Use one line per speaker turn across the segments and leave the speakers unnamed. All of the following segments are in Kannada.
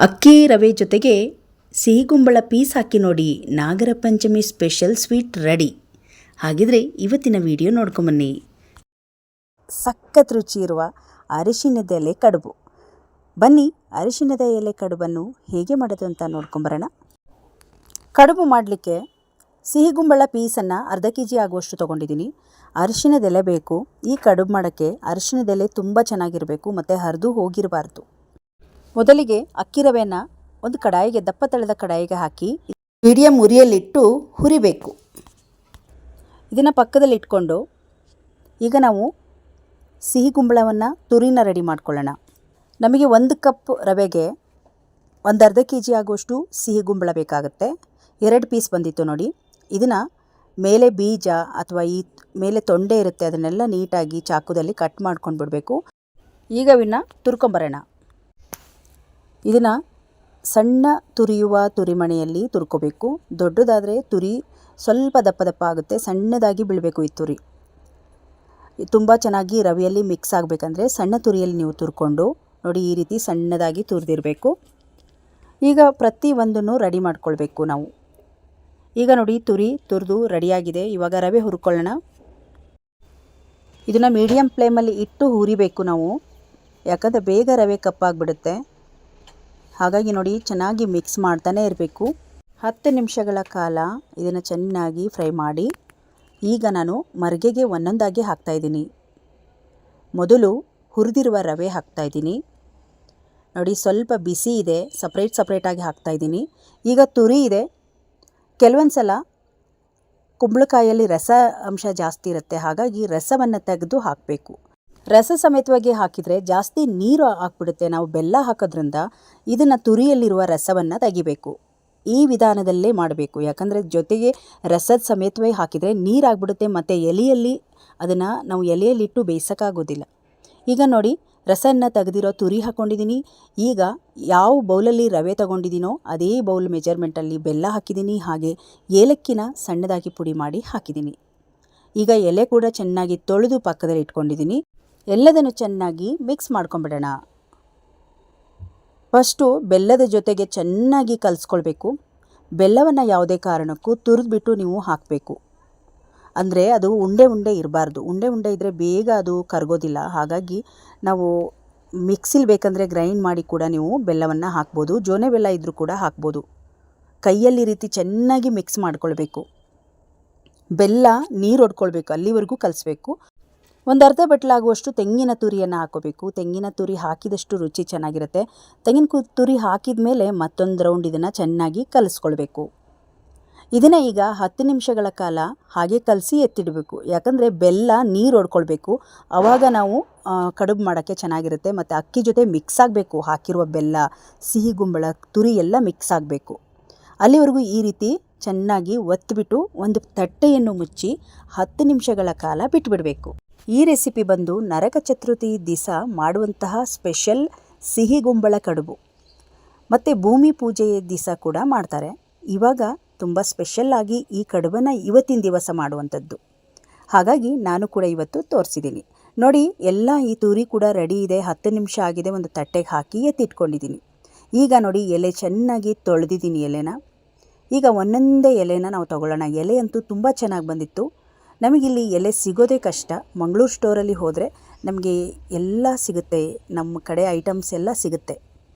ಅಕ್ಕಿ ರವೆ ಜೊತೆಗೆ ಸಿಹಿಗುಂಬಳ ಪೀಸ್ ಹಾಕಿ ನೋಡಿ, Nagara Panchami special sweet ready. ಹಾಗಿದ್ರೆ ಇವತ್ತಿನ ವಿಡಿಯೋ ನೋಡ್ಕೊಂಬನ್ನಿ.
ಸಖತ್ ರುಚಿ ಇರುವ ಅರಿಶಿಣದ ಎಲೆ ಕಡುಬು. ಬನ್ನಿ, ಅರಿಶಿಣದ ಎಲೆ ಕಡುಬನ್ನು ಹೇಗೆ ಮಾಡೋದು ಅಂತ ನೋಡ್ಕೊಂಬರೋಣ. ಕಡುಬು ಮಾಡಲಿಕ್ಕೆ ಸಿಹಿಗುಂಬಳ ಪೀಸನ್ನು ಅರ್ಧ kg ಆಗುವಷ್ಟು ತೊಗೊಂಡಿದ್ದೀನಿ. ಅರಿಶಿಣದ ಎಲೆ ಬೇಕು. ಈ ಕಡುಬು ಮಾಡೋಕ್ಕೆ ಅರಿಶಿಣದ ಎಲೆ ತುಂಬ ಚೆನ್ನಾಗಿರಬೇಕು ಮತ್ತು ಹರಿದು ಹೋಗಿರಬಾರ್ದು. ಮೊದಲಿಗೆ ಅಕ್ಕಿ ರವೆಯನ್ನು ಒಂದು ಕಡಾಯಿಗೆ, ದಪ್ಪ ತಳೆದ ಕಡಾಯಿಗೆ ಹಾಕಿ ಮೀಡಿಯಮ್ ಉರಿಯಲ್ಲಿಟ್ಟು ಹುರಿಬೇಕು. ಇದನ್ನು ಪಕ್ಕದಲ್ಲಿ ಇಟ್ಕೊಂಡು ಈಗ ನಾವು ಸಿಹಿಗುಂಬಳವನ್ನು ತುರಿನ ರೆಡಿ ಮಾಡ್ಕೊಳ್ಳೋಣ. ನಮಗೆ 1 ಕಪ್ ರವೆಗೆ ಒಂದು ಅರ್ಧ kg ಆಗುವಷ್ಟು ಸಿಹಿಗುಂಬಳ ಬೇಕಾಗುತ್ತೆ. 2 ಪೀಸ್ ಬಂದಿತ್ತು ನೋಡಿ. ಇದನ್ನು ಮೇಲೆ ಬೀಜ ಅಥವಾ ಈ ಮೇಲೆ ತೊಂಡೆ ಇರುತ್ತೆ, ಅದನ್ನೆಲ್ಲ ನೀಟಾಗಿ ಚಾಕುದಲ್ಲಿ ಕಟ್ ಮಾಡ್ಕೊಂಡು ಬಿಡಬೇಕು. ಈಗ ಇವನ್ನ ತುರ್ಕೊಂಬರೋಣ. ಇದನ್ನು ಸಣ್ಣ ತುರಿಯುವ ತುರಿಮಣೆಯಲ್ಲಿ ತುರ್ಕೋಬೇಕು. ದೊಡ್ಡದಾದರೆ ತುರಿ ಸ್ವಲ್ಪ ದಪ್ಪ ದಪ್ಪ ಆಗುತ್ತೆ, ಸಣ್ಣದಾಗಿ ಬೀಳಬೇಕು. ಈ ತುರಿ ತುಂಬ ಚೆನ್ನಾಗಿ ರವೆಯಲ್ಲಿ ಮಿಕ್ಸ್ ಆಗಬೇಕಂದ್ರೆ ಸಣ್ಣ ತುರಿಯಲ್ಲಿ ನೀವು ತುರ್ಕೊಂಡು ನೋಡಿ, ಈ ರೀತಿ ಸಣ್ಣದಾಗಿ ತುರಿದಿರಬೇಕು. ಈಗ ಪ್ರತಿಯೊಂದನ್ನು ರೆಡಿ ಮಾಡ್ಕೊಳ್ಬೇಕು ನಾವು. ಈಗ ನೋಡಿ, ತುರಿ ತುರಿದು ರೆಡಿಯಾಗಿದೆ. ಇವಾಗ ರವೆ ಹುರ್ಕೊಳ್ಳೋಣ. ಇದನ್ನು ಮೀಡಿಯಮ್ ಫ್ಲೇಮಲ್ಲಿ ಇಟ್ಟು ಹುರಿಬೇಕು ನಾವು, ಯಾಕಂದರೆ ಬೇಗ ರವೆ ಕಪ್ಪಾಗಿಬಿಡುತ್ತೆ. ಹಾಗಾಗಿ ನೋಡಿ, ಚೆನ್ನಾಗಿ ಮಿಕ್ಸ್ ಮಾಡ್ತಾನೆ ಇರಬೇಕು. 10 ನಿಮಿಷಗಳ ಕಾಲ ಇದನ್ನು ಚೆನ್ನಾಗಿ ಫ್ರೈ ಮಾಡಿ ಈಗ ನಾನು ಮರ್ಗೆಗೆ ಒಂದೊಂದಾಗಿ ಹಾಕ್ತಾಯಿದ್ದೀನಿ. ಮೊದಲು ಹುರಿದಿರುವ ರವೆ ಹಾಕ್ತಾಯಿದ್ದೀನಿ ನೋಡಿ. ಸ್ವಲ್ಪ ಬಿಸಿ ಇದೆ, ಸಪ್ರೇಟಾಗಿ ಹಾಕ್ತಾಯಿದ್ದೀನಿ. ಈಗ ತುರಿ ಇದೆ. ಕೆಲವೊಂದು ಸಲ ಕುಂಬಳಕಾಯಲ್ಲಿ ರಸ ಅಂಶ ಜಾಸ್ತಿ ಇರುತ್ತೆ, ಹಾಗಾಗಿ ರಸವನ್ನು ತೆಗೆದು ಹಾಕಬೇಕು. ರಸ ಸಮೇತವಾಗಿ ಹಾಕಿದರೆ ಜಾಸ್ತಿ ನೀರು ಹಾಕ್ಬಿಡುತ್ತೆ. ನಾವು ಬೆಲ್ಲ ಹಾಕೋದ್ರಿಂದ ಇದನ್ನು ತುರಿಯಲ್ಲಿರುವ ರಸವನ್ನು ತೆಗಿಬೇಕು. ಈ ವಿಧಾನದಲ್ಲೇ ಮಾಡಬೇಕು, ಯಾಕಂದರೆ ಜೊತೆಗೆ ರಸದ ಸಮೇತವೇ ಹಾಕಿದರೆ ನೀರಾಗ್ಬಿಡುತ್ತೆ ಮತ್ತು ಎಲೆಯಲ್ಲಿ ಅದನ್ನು ನಾವು ಎಲೆಯಲ್ಲಿಟ್ಟು ಬೇಯಿಸೋಕ್ಕಾಗೋದಿಲ್ಲ. ಈಗ ನೋಡಿ, ರಸವನ್ನು ತೆಗೆದಿರೋ ತುರಿ ಹಾಕ್ಕೊಂಡಿದ್ದೀನಿ. ಈಗ ಯಾವ ಬೌಲಲ್ಲಿ ರವೆ ತೊಗೊಂಡಿದ್ದೀನೋ ಅದೇ ಬೌಲ್ ಮೆಜರ್ಮೆಂಟಲ್ಲಿ ಬೆಲ್ಲ ಹಾಕಿದ್ದೀನಿ, ಹಾಗೆ ಏಲಕ್ಕಿನ ಸಣ್ಣದಾಗಿ ಪುಡಿ ಮಾಡಿ ಹಾಕಿದ್ದೀನಿ. ಈಗ ಎಲೆ ಕೂಡ ಚೆನ್ನಾಗಿ ತೊಳೆದು ಪಕ್ಕದಲ್ಲಿ ಇಟ್ಕೊಂಡಿದ್ದೀನಿ. ಎಲ್ಲದನ್ನು ಚೆನ್ನಾಗಿ ಮಿಕ್ಸ್ ಮಾಡ್ಕೊಂಬಿಡೋಣ. ಫಸ್ಟು ಬೆಲ್ಲದ ಜೊತೆಗೆ ಚೆನ್ನಾಗಿ ಕಲಿಸ್ಕೊಳ್ಬೇಕು. ಬೆಲ್ಲವನ್ನು ಯಾವುದೇ ಕಾರಣಕ್ಕೂ ತುರಿದ್ಬಿಟ್ಟು ನೀವು ಹಾಕಬೇಕು, ಅಂದರೆ ಅದು ಉಂಡೆ ಇರಬಾರ್ದು. ಉಂಡೆ ಇದ್ದರೆ ಬೇಗ ಅದು ಕರಗೋದಿಲ್ಲ. ಹಾಗಾಗಿ ನಾವು ಮಿಕ್ಸಿಲಿ ಬೇಕಂದರೆ ಗ್ರೈಂಡ್ ಮಾಡಿ ಕೂಡ ನೀವು ಬೆಲ್ಲವನ್ನು ಹಾಕ್ಬೋದು. ಜೋನೆ ಬೆಲ್ಲ ಇದ್ದರೂ ಕೂಡ ಹಾಕ್ಬೋದು. ಕೈಯಲ್ಲಿ ರೀತಿ ಚೆನ್ನಾಗಿ ಮಿಕ್ಸ್ ಮಾಡ್ಕೊಳ್ಬೇಕು. ಬೆಲ್ಲ ನೀರು ಹೊಡ್ಕೊಳ್ಬೇಕು, ಅಲ್ಲಿವರೆಗೂ ಕಲಿಸ್ಬೇಕು. ಒಂದು ಅರ್ಧ ಬಟ್ಲಾಗುವಷ್ಟು ತೆಂಗಿನ ತುರಿಯನ್ನು ಹಾಕೋಬೇಕು. ತೆಂಗಿನ ತುರಿ ಹಾಕಿದಷ್ಟು ರುಚಿ ಚೆನ್ನಾಗಿರುತ್ತೆ. ತೆಂಗಿನ ತುರಿ ಹಾಕಿದ ಮೇಲೆ ಮತ್ತೊಂದು ರೌಂಡ್ ಇದನ್ನು ಚೆನ್ನಾಗಿ ಕಲಿಸ್ಕೊಳ್ಬೇಕು. ಇದನ್ನು ಈಗ 10 ನಿಮಿಷಗಳ ಕಾಲ ಹಾಗೆ ಕಲಸಿ ಎತ್ತಿಡಬೇಕು. ಯಾಕಂದರೆ ಬೆಲ್ಲ ನೀರು ಹೊಡ್ಕೊಳ್ಬೇಕು, ಆವಾಗ ನಾವು ಕಡುಬು ಮಾಡೋಕ್ಕೆ ಚೆನ್ನಾಗಿರುತ್ತೆ. ಮತ್ತು ಅಕ್ಕಿ ಜೊತೆ ಮಿಕ್ಸ್ ಆಗಬೇಕು. ಹಾಕಿರುವ ಬೆಲ್ಲ, ಸಿಹಿಗುಂಬಳ, ತುರಿ ಎಲ್ಲ ಮಿಕ್ಸ್ ಆಗಬೇಕು. ಅಲ್ಲಿವರೆಗೂ ಈ ರೀತಿ ಚೆನ್ನಾಗಿ ಒತ್ತಿಬಿಟ್ಟು ಒಂದು ತಟ್ಟೆಯನ್ನು ಮುಚ್ಚಿ 10 ನಿಮಿಷಗಳ ಕಾಲ ಬಿಟ್ಟುಬಿಡಬೇಕು. ಈ ರೆಸಿಪಿ ಬಂದು ನರಕ ಚತುರ್ಥಿ ದಿವಸ ಮಾಡುವಂತಹ ಸ್ಪೆಷಲ್ ಸಿಹಿಗುಂಬಳ ಕಡುಬು, ಮತ್ತು ಭೂಮಿ ಪೂಜೆಯ ದಿವಸ ಕೂಡ ಮಾಡ್ತಾರೆ. ಇವಾಗ ತುಂಬ ಸ್ಪೆಷಲ್ಲಾಗಿ ಈ ಕಡುಬನ್ನು ಇವತ್ತಿನ ದಿವಸ ಮಾಡುವಂಥದ್ದು. ಹಾಗಾಗಿ ನಾನು ಕೂಡ ಇವತ್ತು ತೋರಿಸಿದ್ದೀನಿ ನೋಡಿ. ಎಲ್ಲ ಈ ತುರಿ ಕೂಡ ರೆಡಿ ಇದೆ. 10 ನಿಮಿಷ ಆಗಿದೆ. ಒಂದು ತಟ್ಟೆಗೆ ಹಾಕಿ ಎತ್ತಿಟ್ಕೊಂಡಿದ್ದೀನಿ. ಈಗ ನೋಡಿ, ಎಲೆ ಚೆನ್ನಾಗಿ ತೊಳೆದಿದ್ದೀನಿ ಎಲೆನ. ಈಗ ಒಂದೊಂದೇ ಎಲೆನ ನಾವು ತಗೊಳ್ಳೋಣ. ಎಲೆ ಅಂತೂ ತುಂಬ ಚೆನ್ನಾಗಿ ಬಂದಿತ್ತು. ನಮಗಿಲ್ಲಿ ಎಲೆ ಸಿಗೋದೇ ಕಷ್ಟ. ಮಂಗಳೂರು ಸ್ಟೋರಲ್ಲಿ ಹೋದರೆ ನಮಗೆ ಎಲ್ಲ ಸಿಗುತ್ತೆ, ನಮ್ಮ ಕಡೆ ಐಟಮ್ಸ್ ಎಲ್ಲ ಸಿಗುತ್ತೆ.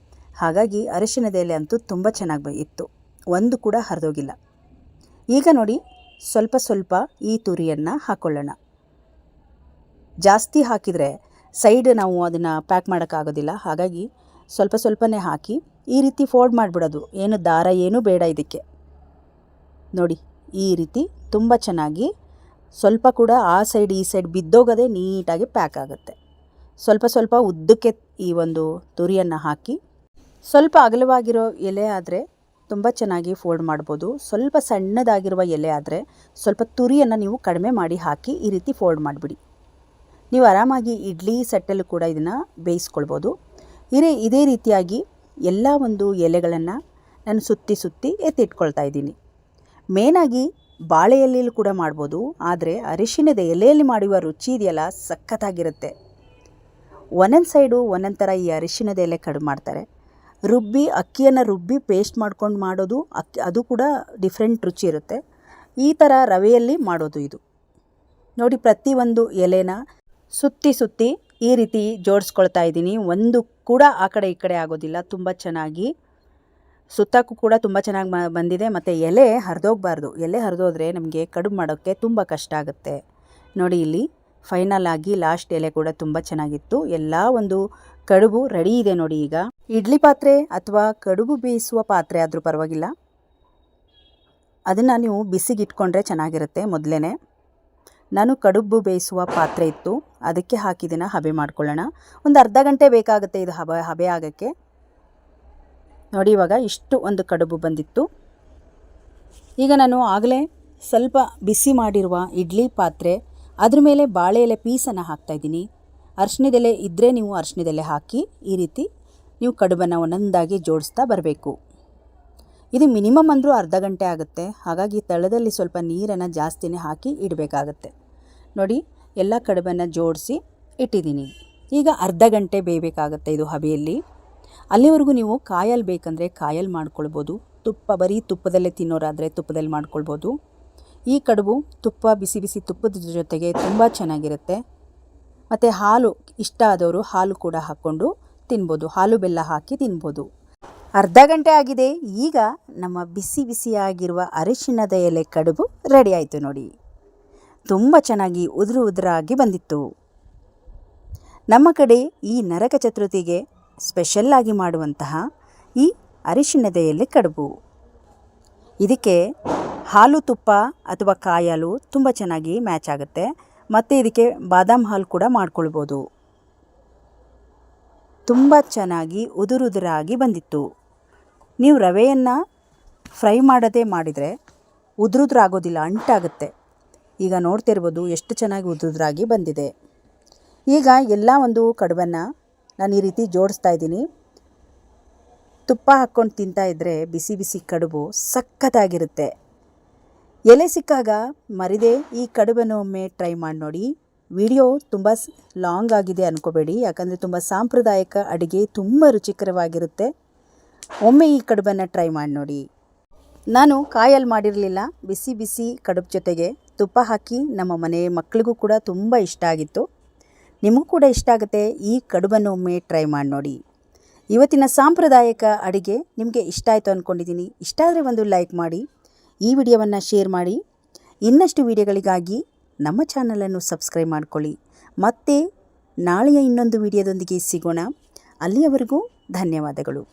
ಹಾಗಾಗಿ ಅರಿಶಿಣದ ಎಲೆ ಅಂತೂ ತುಂಬ ಚೆನ್ನಾಗಿ ಇತ್ತು, ಒಂದು ಕೂಡ ಹರಿದೋಗಿಲ್ಲ. ಈಗ ನೋಡಿ, ಸ್ವಲ್ಪ ಈ ತುರಿಯನ್ನು ಹಾಕ್ಕೊಳ್ಳೋಣ. ಜಾಸ್ತಿ ಹಾಕಿದರೆ ಸೈಡ್ ನಾವು ಅದನ್ನು ಪ್ಯಾಕ್ ಮಾಡೋಕ್ಕಾಗೋದಿಲ್ಲ. ಹಾಗಾಗಿ ಸ್ವಲ್ಪನೇ ಹಾಕಿ ಈ ರೀತಿ ಫೋಲ್ಡ್ ಮಾಡಿಬಿಡೋದು. ಏನು ದಾರ ಏನೂ ಬೇಡ ಇದಕ್ಕೆ. ನೋಡಿ, ಈ ರೀತಿ ತುಂಬ ಚೆನ್ನಾಗಿ ಸ್ವಲ್ಪ ಕೂಡ ಆ ಸೈಡ್ ಈ ಸೈಡ್ ಬಿದ್ದೋಗದೆ ನೀಟಾಗಿ ಪ್ಯಾಕ್ ಆಗುತ್ತೆ. ಸ್ವಲ್ಪ ಉದ್ದಕ್ಕೆ ಈ ಒಂದು ತುರಿಯನ್ನು ಹಾಕಿ, ಸ್ವಲ್ಪ ಅಗಲವಾಗಿರೋ ಎಲೆ ಆದರೆ ತುಂಬ ಚೆನ್ನಾಗಿ ಫೋಲ್ಡ್ ಮಾಡ್ಬೋದು. ಸ್ವಲ್ಪ ಸಣ್ಣದಾಗಿರುವ ಎಲೆ ಆದರೆ ಸ್ವಲ್ಪ ತುರಿಯನ್ನು ನೀವು ಕಡಿಮೆ ಮಾಡಿ ಹಾಕಿ ಈ ರೀತಿ ಫೋಲ್ಡ್ ಮಾಡಿಬಿಡಿ. ನೀವು ಆರಾಮಾಗಿ ಇಡ್ಲಿ ಸೆಟ್ಟಲ್ಲೂ ಕೂಡ ಇದನ್ನು ಬೇಯಿಸ್ಕೊಳ್ಬೋದು. ಇದೇ ರೀತಿಯಾಗಿ ಎಲ್ಲ ಒಂದು ಎಲೆಗಳನ್ನು ನಾನು ಸುತ್ತಿ ಎತ್ತಿಟ್ಕೊಳ್ತಾ ಇದ್ದೀನಿ. ಮೇನಾಗಿ ಬಾಳೆ ಎಲೆಯಲ್ಲಿ ಕೂಡ ಮಾಡ್ಬೋದು, ಆದರೆ ಅರಿಶಿಣದ ಎಲೆಯಲ್ಲಿ ಮಾಡುವ ರುಚಿ ಇದೆಯಲ್ಲ, ಸಖತ್ತಾಗಿರುತ್ತೆ. ಒಂದೊಂದು ಸೈಡು ಒಂದೊಂದು ಥರ ಈ ಅರಿಶಿಣದ ಎಲೆ ಕಡುಬು ಮಾಡ್ತಾರೆ. ಅಕ್ಕಿಯನ್ನು ರುಬ್ಬಿ ಪೇಸ್ಟ್ ಮಾಡ್ಕೊಂಡು ಮಾಡೋದು ಅದು ಕೂಡ ಡಿಫ್ರೆಂಟ್ ರುಚಿ ಇರುತ್ತೆ. ಈ ಥರ ರವೆಯಲ್ಲಿ ಮಾಡೋದು ಇದು. ನೋಡಿ, ಪ್ರತಿಯೊಂದು ಎಲೆನ ಸುತ್ತಿ ಈ ರೀತಿ ಜೋಡಿಸ್ಕೊಳ್ತಾ ಇದ್ದೀನಿ. ಒಂದು ಕೂಡ ಆ ಕಡೆ ಈ ಕಡೆ ಆಗೋದಿಲ್ಲ. ತುಂಬ ಚೆನ್ನಾಗಿ ಸುತ್ತಕ್ಕೂ ಕೂಡ ತುಂಬ ಚೆನ್ನಾಗಿ ಬಂದಿದೆ. ಮತ್ತು ಎಲೆ ಹರಿದೋಗಬಾರ್ದು. ಎಲೆ ಹರಿದೋದ್ರೆ ನಮಗೆ ಕಡುಬು ಮಾಡೋಕ್ಕೆ ತುಂಬ ಕಷ್ಟ ಆಗುತ್ತೆ. ನೋಡಿ, ಇಲ್ಲಿ ಫೈನಲ್ ಆಗಿ ಲಾಸ್ಟ್ ಎಲೆ ಕೂಡ ತುಂಬ ಚೆನ್ನಾಗಿತ್ತು. ಎಲ್ಲ ಒಂದು ಕಡುಬು ರೆಡಿ ಇದೆ ನೋಡಿ. ಈಗ ಇಡ್ಲಿ ಪಾತ್ರೆ ಅಥವಾ ಕಡುಬು ಬೇಯಿಸುವ ಪಾತ್ರೆ ಆದರೂ ಪರವಾಗಿಲ್ಲ, ಅದನ್ನು ನೀವು ಬಿಸಿಗೆ ಇಟ್ಕೊಂಡ್ರೆ ಚೆನ್ನಾಗಿರುತ್ತೆ. ಮೊದಲೇ ನಾನು ಕಡುಬು ಬೇಯಿಸುವ ಪಾತ್ರೆ ಇತ್ತು, ಅದಕ್ಕೆ ಹಾಕಿದ್ದನ್ನು ಹಬೆ ಮಾಡ್ಕೊಳ್ಳೋಣ. ಒಂದು ಅರ್ಧ ಗಂಟೆ ಬೇಕಾಗುತ್ತೆ ಇದು ಹಬೆ ಆಗೋಕ್ಕೆ. ನೋಡಿ, ಇವಾಗ ಇಷ್ಟು ಒಂದು ಕಡುಬು ಬಂದಿತ್ತು. ಈಗ ನಾನು ಆಗಲೇ ಸ್ವಲ್ಪ ಬಿಸಿ ಮಾಡಿರುವ ಇಡ್ಲಿ ಪಾತ್ರೆ, ಅದ್ರ ಮೇಲೆ ಬಾಳೆ ಎಲೆ ಪೀಸನ್ನು ಹಾಕ್ತಾಯಿದ್ದೀನಿ. ಅರಿಶಿಣದೆಲೆ ಇದ್ದರೆ ನೀವು ಅರಿಶಿಣದೆಲೆ ಹಾಕಿ ಈ ರೀತಿ ನೀವು ಕಡುಬನ್ನು ಒಂದೊಂದಾಗಿ ಜೋಡಿಸ್ತಾ ಬರಬೇಕು. ಇದು ಮಿನಿಮಮ್ ಅಂದರೂ ಅರ್ಧ ಗಂಟೆ ಆಗುತ್ತೆ. ಹಾಗಾಗಿ ತಳದಲ್ಲಿ ಸ್ವಲ್ಪ ನೀರನ್ನು ಜಾಸ್ತಿನೇ ಹಾಕಿ ಇಡಬೇಕಾಗತ್ತೆ. ನೋಡಿ, ಎಲ್ಲ ಕಡುಬನ್ನು ಜೋಡಿಸಿ ಇಟ್ಟಿದ್ದೀನಿ. ಈಗ ಅರ್ಧ ಗಂಟೆ ಬೇಯಬೇಕಾಗತ್ತೆ ಇದು ಹಬೆಯಲ್ಲಿ. ಅಲ್ಲಿವರೆಗೂ ನೀವು ಕಾಯಲ್ಲಿ ಬೇಕಂದರೆ ಕಾಯಲ್ಲಿ ಮಾಡ್ಕೊಳ್ಬೋದು. ಬರೀ ತುಪ್ಪದಲ್ಲೇ ತಿನ್ನೋರಾದರೆ ತುಪ್ಪದಲ್ಲಿ ಮಾಡ್ಕೊಳ್ಬೋದು. ಈ ಕಡುಬು ಬಿಸಿ ಬಿಸಿ ತುಪ್ಪದ ಜೊತೆಗೆ ತುಂಬ ಚೆನ್ನಾಗಿರುತ್ತೆ. ಮತ್ತು ಹಾಲು ಇಷ್ಟ ಆದವರು ಹಾಲು ಕೂಡ ಹಾಕ್ಕೊಂಡು ತಿನ್ಬೋದು. ಹಾಲು ಬೆಲ್ಲ ಹಾಕಿ ತಿನ್ಬೋದು. ಅರ್ಧ ಗಂಟೆ ಆಗಿದೆ. ಈಗ ನಮ್ಮ ಬಿಸಿ ಬಿಸಿಯಾಗಿರುವ ಅರಿಶಿಣದ ಎಲೆ ಕಡುಬು ರೆಡಿ ಆಯಿತು ನೋಡಿ. ತುಂಬ ಚೆನ್ನಾಗಿ ಉದುರಾಗಿ ಬಂದಿತ್ತು. ನಮ್ಮ ಕಡೆ ಈ ನರಕ ಚತುರ್ಥಿಗೆ ಸ್ಪೆಷಲ್ಲಾಗಿ ಮಾಡುವಂತಹ ಈ ಅರಿಶಿಣದ ಎಲೆ ಕಡುಬು, ಇದಕ್ಕೆ ಹಾಲು ತುಪ್ಪ ಅಥವಾ ಕಾಯಿ ಹಾಲು ತುಂಬ ಚೆನ್ನಾಗಿ ಮ್ಯಾಚ್ ಆಗುತ್ತೆ. ಮತ್ತು ಇದಕ್ಕೆ ಬಾದಾಮ್ ಹಾಲು ಕೂಡ ಮಾಡ್ಕೊಳ್ಬೋದು. ತುಂಬ ಚೆನ್ನಾಗಿ ಉದುರಾಗಿ ಬಂದಿತ್ತು. ನೀವು ರವೆಯನ್ನು ಫ್ರೈ ಮಾಡದೇ ಮಾಡಿದರೆ ಉದುರಾಗೋದಿಲ್ಲ, ಅಂಟಾಗುತ್ತೆ. ಈಗ ನೋಡ್ತಿರ್ಬೋದು ಎಷ್ಟು ಚೆನ್ನಾಗಿ ಉದುರಾಗಿ ಬಂದಿದೆ. ಈಗ ಎಲ್ಲ ಒಂದು ಕಡುಬನ್ನು ನಾನು ಈ ರೀತಿ ಜೋಡಿಸ್ತಾ ಇದ್ದೀನಿ. ತುಪ್ಪ ಹಾಕ್ಕೊಂಡು ತಿಂತಾಯಿದ್ರೆ ಬಿಸಿ ಬಿಸಿ ಕಡುಬು ಸಖತ್ತಾಗಿರುತ್ತೆ. ಎಲೆ ಸಿಕ್ಕಾಗ ಮರಿದೆ ಈ ಕಡುಬನ್ನು ಒಮ್ಮೆ ಟ್ರೈ ಮಾಡಿ ನೋಡಿ. ವಿಡಿಯೋ ತುಂಬ ಲಾಂಗ್ ಆಗಿದೆ ಅಂದ್ಕೋಬೇಡಿ, ಯಾಕಂದರೆ ತುಂಬ ಸಾಂಪ್ರದಾಯಿಕ ಅಡುಗೆ, ತುಂಬ ರುಚಿಕರವಾಗಿರುತ್ತೆ. ಒಮ್ಮೆ ಈ ಕಡುಬನ್ನು ಟ್ರೈ ಮಾಡಿ ನೋಡಿ. ನಾನು ಕಾಯಲ್ಲಿ ಮಾಡಿರಲಿಲ್ಲ, ಬಿಸಿ ಬಿಸಿ ಕಡುಬು ಜೊತೆಗೆ ತುಪ್ಪ ಹಾಕಿ ನಮ್ಮ ಮನೆ ಮಕ್ಕಳಿಗೂ ಕೂಡ ತುಂಬ ಇಷ್ಟ ಆಗಿತ್ತು. ನಿಮಗೂ ಕೂಡ ಇಷ್ಟ ಆಗುತ್ತೆ. ಈ ಕಡುಬನ್ನು ಒಮ್ಮೆ ಟ್ರೈ ಮಾಡಿ ನೋಡಿ. ಇವತ್ತಿನ ಸಾಂಪ್ರದಾಯಿಕ ಅಡುಗೆ ನಿಮಗೆ ಇಷ್ಟ ಆಯಿತು ಅಂದ್ಕೊಂಡಿದ್ದೀನಿ. ಇಷ್ಟ ಆದರೆ ಒಂದು ಲೈಕ್ ಮಾಡಿ, ಈ ವಿಡಿಯೋವನ್ನು ಶೇರ್ ಮಾಡಿ. ಇನ್ನಷ್ಟು ವಿಡಿಯೋಗಳಿಗಾಗಿ ನಮ್ಮ ಚಾನಲನ್ನು ಸಬ್ಸ್ಕ್ರೈಬ್ ಮಾಡ್ಕೊಳ್ಳಿ. ಮತ್ತೆ ನಾಳೆಯ ಇನ್ನೊಂದು ವಿಡಿಯೋದೊಂದಿಗೆ ಸಿಗೋಣ. ಅಲ್ಲಿಯವರೆಗೂ ಧನ್ಯವಾದಗಳು.